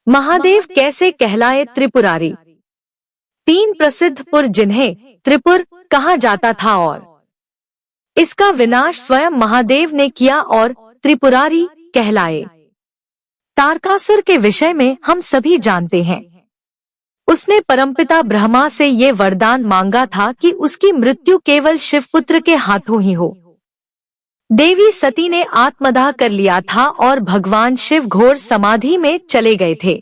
महादेव कैसे कहलाए त्रिपुरारी। 3 प्रसिद्ध पुर जिन्हें त्रिपुर कहा जाता था और इसका विनाश स्वयं महादेव ने किया और त्रिपुरारी कहलाए। तारकासुर के विषय में हम सभी जानते हैं। उसने परमपिता ब्रह्मा से ये वरदान मांगा था कि उसकी मृत्यु केवल शिवपुत्र के हाथों ही हो। देवी सती ने आत्मदाह कर लिया था और भगवान शिव घोर समाधि में चले गए थे।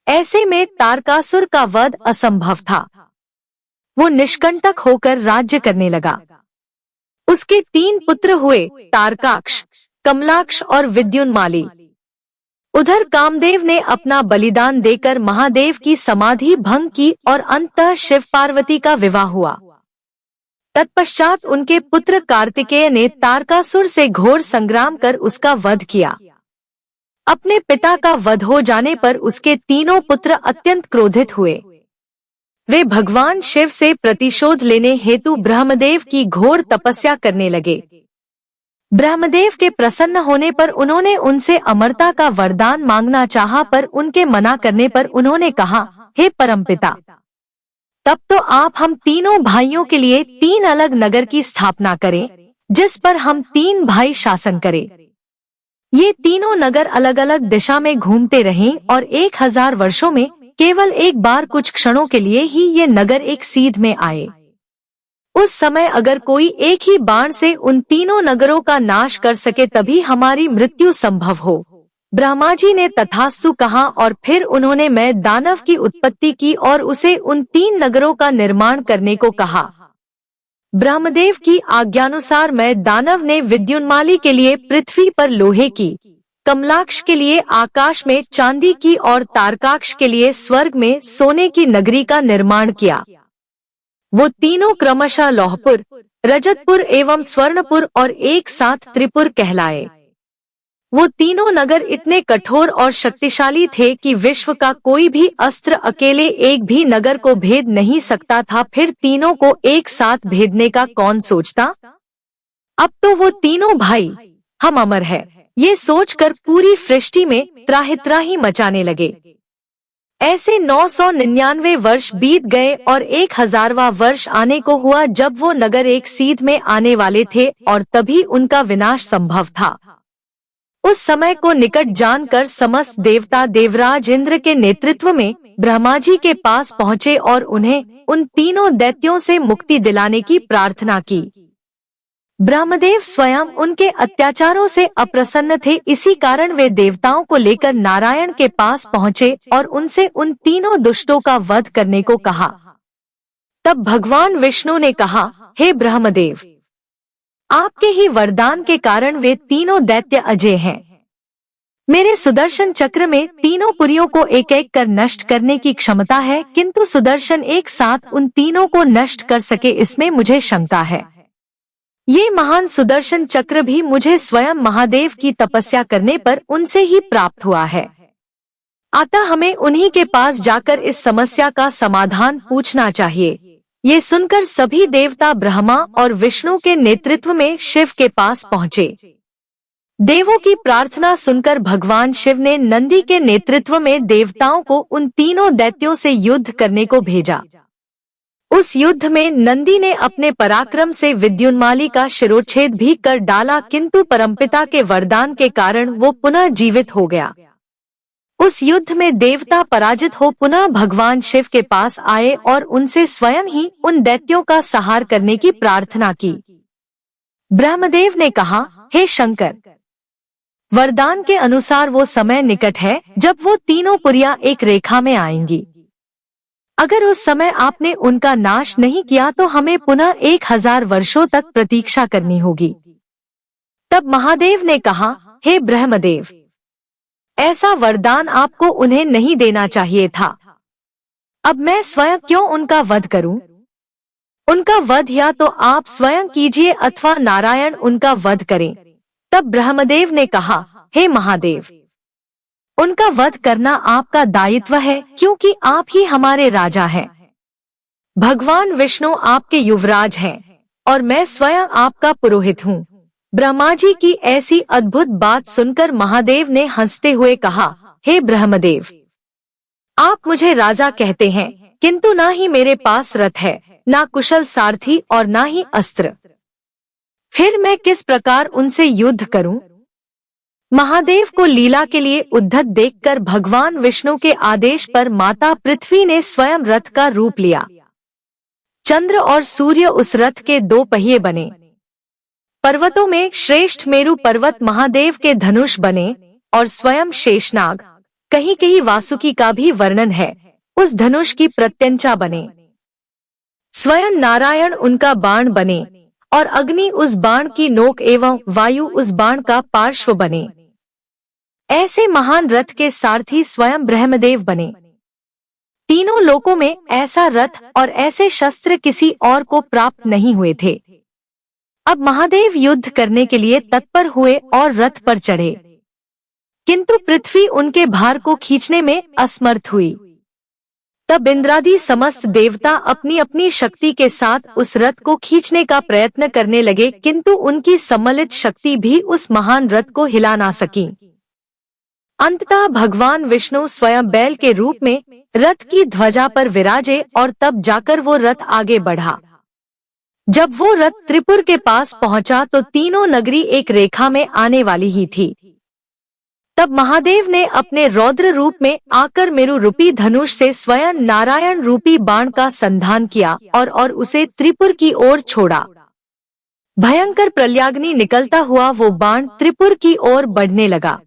ऐसे में तारकासुर का वध असंभव था। वो निष्कंटक होकर राज्य करने लगा। उसके 3 पुत्र हुए, तारकाक्ष, कमलाक्ष और विद्युन्माली। उधर कामदेव ने अपना बलिदान देकर महादेव की समाधि भंग की और अंततः शिव पार्वती का विवाह हुआ। तत्पश्चात उनके पुत्र कार्तिकेय ने तारकासुर से घोर संग्राम कर उसका वध किया। अपने पिता का वध हो जाने पर उसके तीनों पुत्र अत्यंत क्रोधित हुए। वे भगवान शिव से प्रतिशोध लेने हेतु ब्रह्मदेव की घोर तपस्या करने लगे। ब्रह्मदेव के प्रसन्न होने पर उन्होंने उनसे अमरता का वरदान मांगना चाहा, पर उनके मना करने पर उन्होंने कहा, हे परमपिता, तब तो आप हम तीनों भाइयों के लिए 3 अलग नगर की स्थापना करें, जिस पर हम 3 भाई शासन करें। ये तीनों नगर अलग अलग दिशा में घूमते रहें और 1000 वर्षों में केवल एक बार कुछ क्षणों के लिए ही ये नगर एक सीध में आए। उस समय अगर कोई एक ही बाण से उन तीनों नगरों का नाश कर सके तभी हमारी मृत्यु संभव हो। ब्रह्मा जी ने तथास्तु कहा और फिर उन्होंने मैं दानव की उत्पत्ति की और उसे उन 3 नगरों का निर्माण करने को कहा। ब्रह्मदेव की आज्ञानुसार मैं दानव ने विद्युन्माली के लिए पृथ्वी पर लोहे की, कमलाक्ष के लिए आकाश में चांदी की और तारकाक्ष के लिए स्वर्ग में सोने की नगरी का निर्माण किया। वो तीनों क्रमशः लौहपुर, रजतपुर एवं स्वर्णपुर और एक साथ त्रिपुर कहलाए। वो तीनों नगर इतने कठोर और शक्तिशाली थे कि विश्व का कोई भी अस्त्र अकेले एक भी नगर को भेद नहीं सकता था। फिर तीनों को एक साथ भेदने का कौन सोचता। अब तो वो तीनों भाई हम अमर है, ये सोचकर पूरी सृष्टि में त्राहि मचाने लगे। ऐसे 999 वर्ष बीत गए और 1000वां वर्ष आने को हुआ जब वो नगर एक सीध में आने वाले थे और तभी उनका विनाश संभव था। उस समय को निकट जानकर समस्त देवता देवराज इंद्र के नेतृत्व में ब्रह्मा जी के पास पहुँचे और उन्हें उन तीनों दैत्यों से मुक्ति दिलाने की प्रार्थना की। ब्रह्मदेव स्वयं उनके अत्याचारों से अप्रसन्न थे, इसी कारण वे देवताओं को लेकर नारायण के पास पहुँचे और उनसे उन तीनों दुष्टों का वध करने को कहा। तब भगवान विष्णु ने कहा, हे ब्रह्मदेव, आपके ही वरदान के कारण वे तीनों दैत्य अजय हैं। मेरे सुदर्शन चक्र में तीनों पुरियों को एक एक कर नष्ट करने की क्षमता है, किंतु सुदर्शन एक साथ उन तीनों को नष्ट कर सके इसमें मुझे शंका है। ये महान सुदर्शन चक्र भी मुझे स्वयं महादेव की तपस्या करने पर उनसे ही प्राप्त हुआ है। अतः हमें उन्हीं के पास जाकर इस समस्या का समाधान पूछना चाहिए। ये सुनकर सभी देवता ब्रह्मा और विष्णु के नेतृत्व में शिव के पास पहुँचे। देवों की प्रार्थना सुनकर भगवान शिव ने नंदी के नेतृत्व में देवताओं को उन तीनों दैत्यों से युद्ध करने को भेजा। उस युद्ध में नंदी ने अपने पराक्रम से विद्युन्माली का शिरोच्छेद भी कर डाला, किंतु परमपिता के वरदान के कारण वो पुनः जीवित हो गया। उस युद्ध में देवता पराजित हो पुनः भगवान शिव के पास आए और उनसे स्वयं ही उन दैत्यों का संहार करने की प्रार्थना की। ब्रह्मदेव ने कहा, हे शंकर, वरदान के अनुसार वो समय निकट है जब वो तीनों पुरियां एक रेखा में आएंगी। अगर उस समय आपने उनका नाश नहीं किया तो हमें पुनः 1000 वर्षों तक प्रतीक्षा करनी होगी। तब महादेव ने कहा, हे ब्रह्मदेव, ऐसा वरदान आपको उन्हें नहीं देना चाहिए था। अब मैं स्वयं क्यों उनका वध करूं? उनका वध या तो आप स्वयं कीजिए अथवा नारायण उनका वध करें। तब ब्रह्मदेव ने कहा, हे महादेव, उनका वध करना आपका दायित्व है, क्योंकि आप ही हमारे राजा हैं। भगवान विष्णु आपके युवराज हैं और मैं स्वयं आपका पुरोहित हूँ। ब्रह्मा जी की ऐसी अद्भुत बात सुनकर महादेव ने हंसते हुए कहा, हे ब्रह्मदेव, आप मुझे राजा कहते हैं, किंतु ना ही मेरे पास रथ है, ना कुशल सारथी और ना ही अस्त्र। फिर मैं किस प्रकार उनसे युद्ध करूं? महादेव को लीला के लिए उद्धत देखकर भगवान विष्णु के आदेश पर माता पृथ्वी ने स्वयं रथ का रूप लिया। चंद्र और सूर्य उस रथ के दो पहिए बने। पर्वतों में श्रेष्ठ मेरु पर्वत महादेव के धनुष बने और स्वयं शेषनाग, कहीं कहीं वासुकी का भी वर्णन है, उस धनुष की प्रत्यंचा बने। स्वयं नारायण उनका बाण बने और अग्नि उस बाण की नोक एवं वायु उस बाण का पार्श्व बने। ऐसे महान रथ के सारथी स्वयं ब्रह्मदेव बने। तीनों लोकों में ऐसा रथ और ऐसे शस्त्र किसी और को प्राप्त नहीं हुए थे। अब महादेव युद्ध करने के लिए तत्पर हुए और रथ पर चढ़े, किंतु पृथ्वी उनके भार को खींचने में असमर्थ हुई। तब इंद्रादि समस्त देवता अपनी अपनी शक्ति के साथ उस रथ को खींचने का प्रयत्न करने लगे, किंतु उनकी सम्मिलित शक्ति भी उस महान रथ को हिला ना सकी। अंततः भगवान विष्णु स्वयं बैल के रूप में रथ की ध्वजा पर विराजे और तब जाकर वो रथ आगे बढ़ा। जब वो रथ त्रिपुर के पास पहुंचा तो तीनों नगरी एक रेखा में आने वाली ही थी। तब महादेव ने अपने रौद्र रूप में आकर मेरु रूपी धनुष से स्वयं नारायण रूपी बाण का संधान किया और उसे त्रिपुर की ओर छोड़ा। भयंकर प्रलयाग्नि निकलता हुआ वो बाण त्रिपुर की ओर बढ़ने लगा।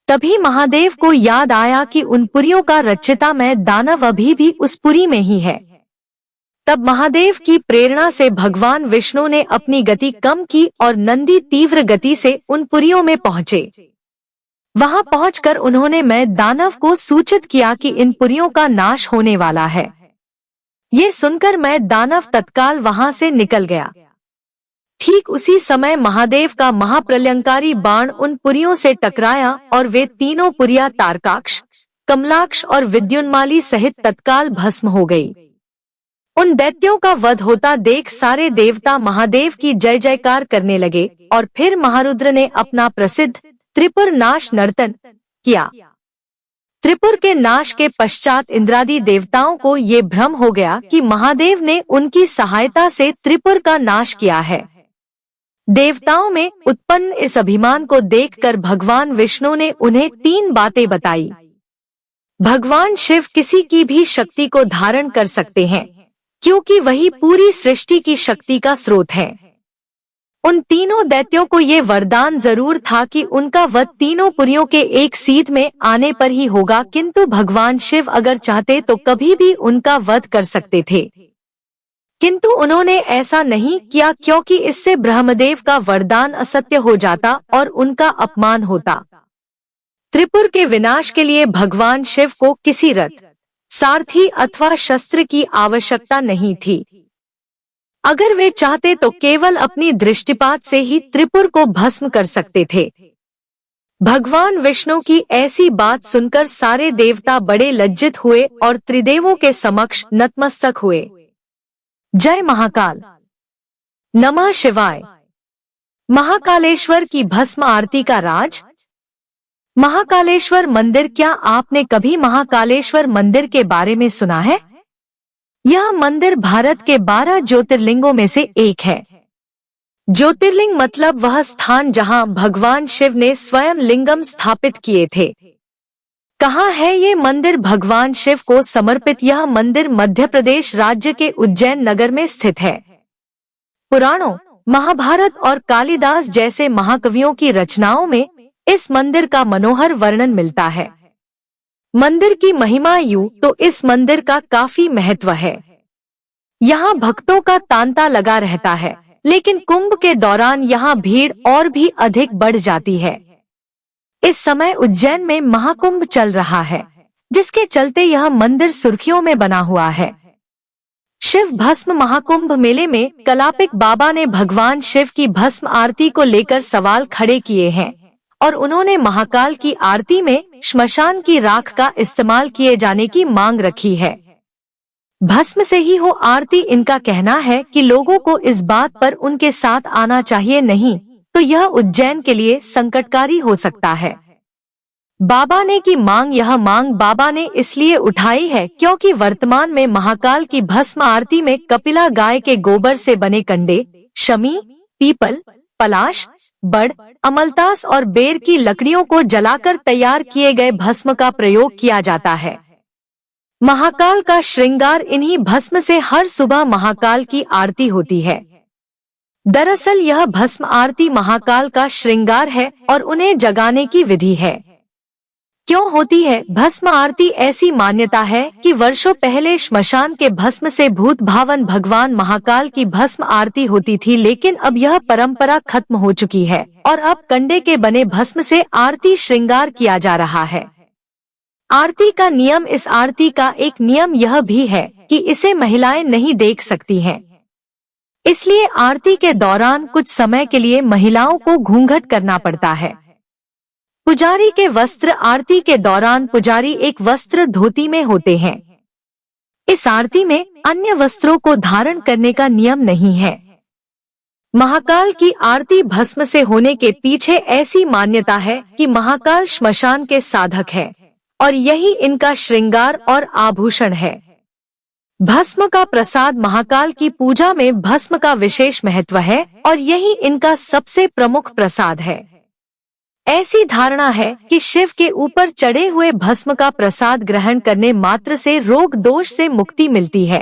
तभी महादेव को याद आया कि उन पुरियों का रचिता मैं दानव अभी भी उस पुरी में ही है। तब महादेव की प्रेरणा से भगवान विष्णु ने अपनी गति कम की और नंदी तीव्र गति से उन पुरियों में पहुँचे। वहां पहुंचकर उन्होंने मैं दानव को सूचित किया कि इन पुरियों का नाश होने वाला है। ये सुनकर मैं दानव तत्काल वहां से निकल गया। ठीक उसी समय महादेव का महाप्रलयंकारी बाण उन पुरियों से टकराया और वे तीनों पुरियां तारकाक्ष, कमलाक्ष और विद्युन्माली सहित तत्काल भस्म हो गई। उन दैत्यों का वध होता देख सारे देवता महादेव की जय जयकार करने लगे और फिर महारुद्र ने अपना प्रसिद्ध त्रिपुर नाश नर्तन किया। त्रिपुर के नाश के पश्चात इंद्रादि देवताओं को ये भ्रम हो गया कि महादेव ने उनकी सहायता से त्रिपुर का नाश किया है। देवताओं में उत्पन्न इस अभिमान को देखकर भगवान विष्णु ने उन्हें 3 बातें बताई। भगवान शिव किसी की भी शक्ति को धारण कर सकते हैं, क्योंकि वही पूरी सृष्टि की शक्ति का स्रोत है। उन तीनों दैत्यों को ये वरदान जरूर था कि उनका वध तीनों पुरियों के एक सीध में आने पर ही होगा, किंतु भगवान शिव अगर चाहते तो कभी भी उनका वध कर सकते थे। किंतु उन्होंने ऐसा नहीं किया, क्योंकि इससे ब्रह्मदेव का वरदान असत्य हो जाता और उनका अपमान होता। त्रिपुर के विनाश के लिए भगवान शिव को किसी रथ, सारथी अथवा शस्त्र की आवश्यकता नहीं थी। अगर वे चाहते तो केवल अपनी दृष्टिपात से ही त्रिपुर को भस्म कर सकते थे। भगवान विष्णु की ऐसी बात सुनकर सारे देवता बड़े लज्जित हुए और त्रिदेवों के समक्ष नतमस्तक हुए। जय महाकाल। नमः शिवाय। महाकालेश्वर की भस्म आरती का राज। महाकालेश्वर मंदिर, क्या आपने कभी महाकालेश्वर मंदिर के बारे में सुना है? यह मंदिर भारत के 12 ज्योतिर्लिंगों में से एक है। ज्योतिर्लिंग मतलब वह स्थान जहां भगवान शिव ने स्वयं लिंगम स्थापित किए थे। कहाँ है ये मंदिर भगवान शिव को समर्पित? यह मंदिर मध्य प्रदेश राज्य के उज्जैन नगर में स्थित है। पुराणों, महाभारत और कालिदास जैसे महाकवियों की रचनाओं में इस मंदिर का मनोहर वर्णन मिलता है। मंदिर की महिमा यूं तो इस मंदिर का काफी महत्व है। यहाँ भक्तों का तांता लगा रहता है, लेकिन कुंभ के दौरान यहाँ भीड़ और भी अधिक बढ़ जाती है। इस समय उज्जैन में महाकुंभ चल रहा है, जिसके चलते यह मंदिर सुर्खियों में बना हुआ है। शिव भस्म महाकुंभ मेले में कलापिक बाबा ने भगवान शिव की भस्म आरती को लेकर सवाल खड़े किए हैं और उन्होंने महाकाल की आरती में श्मशान की राख का इस्तेमाल किए जाने की मांग रखी है। भस्म से ही हो आरती, इनका कहना है कि लोगों को इस बात पर उनके साथ आना चाहिए, नहीं तो यह उज्जैन के लिए संकटकारी हो सकता है। बाबा ने की मांग। यह मांग बाबा ने इसलिए उठाई है क्योंकि वर्तमान में महाकाल की भस्म आरती में कपिला गाय के गोबर से बने कंडे, शमी, पीपल, पलाश, बड़, अमलतास और बेर की लकड़ियों को जलाकर तैयार किए गए भस्म का प्रयोग किया जाता है। महाकाल का श्रृंगार इन्हीं भस्म से हर सुबह महाकाल की आरती होती है। दरअसल यह भस्म आरती महाकाल का श्रृंगार है और उन्हें जगाने की विधि है। क्यों होती है भस्म आरती? ऐसी मान्यता है कि वर्षों पहले श्मशान के भस्म से भूत भावन भगवान महाकाल की भस्म आरती होती थी, लेकिन अब यह परंपरा खत्म हो चुकी है और अब कंडे के बने भस्म से आरती श्रृंगार किया जा रहा है। आरती का नियम। इस आरती का एक नियम यह भी है कि इसे महिलाएं नहीं देख सकती हैं। इसलिए आरती के दौरान कुछ समय के लिए महिलाओं को घूंघट करना पड़ता है। पुजारी के वस्त्र। आरती के दौरान पुजारी एक वस्त्र धोती में होते हैं। इस आरती में अन्य वस्त्रों को धारण करने का नियम नहीं है। महाकाल की आरती भस्म से होने के पीछे ऐसी मान्यता है कि महाकाल श्मशान के साधक है और यही इनका श्रृंगार और आभूषण है। भस्म का प्रसाद। महाकाल की पूजा में भस्म का विशेष महत्व है और यही इनका सबसे प्रमुख प्रसाद है। ऐसी धारणा है कि शिव के ऊपर चढ़े हुए भस्म का प्रसाद ग्रहण करने मात्र से रोग दोष से मुक्ति मिलती है।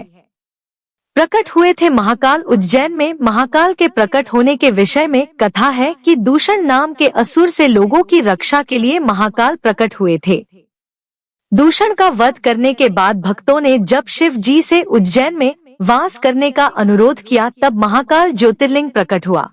प्रकट हुए थे महाकाल उज्जैन में। महाकाल के प्रकट होने के विषय में कथा है कि दूषण नाम के असुर से लोगों की रक्षा के लिए महाकाल प्रकट हुए थे। दूषण का वध करने के बाद भक्तों ने जब शिव जी से उज्जैन में वास करने का अनुरोध किया, तब महाकाल ज्योतिर्लिंग प्रकट हुआ।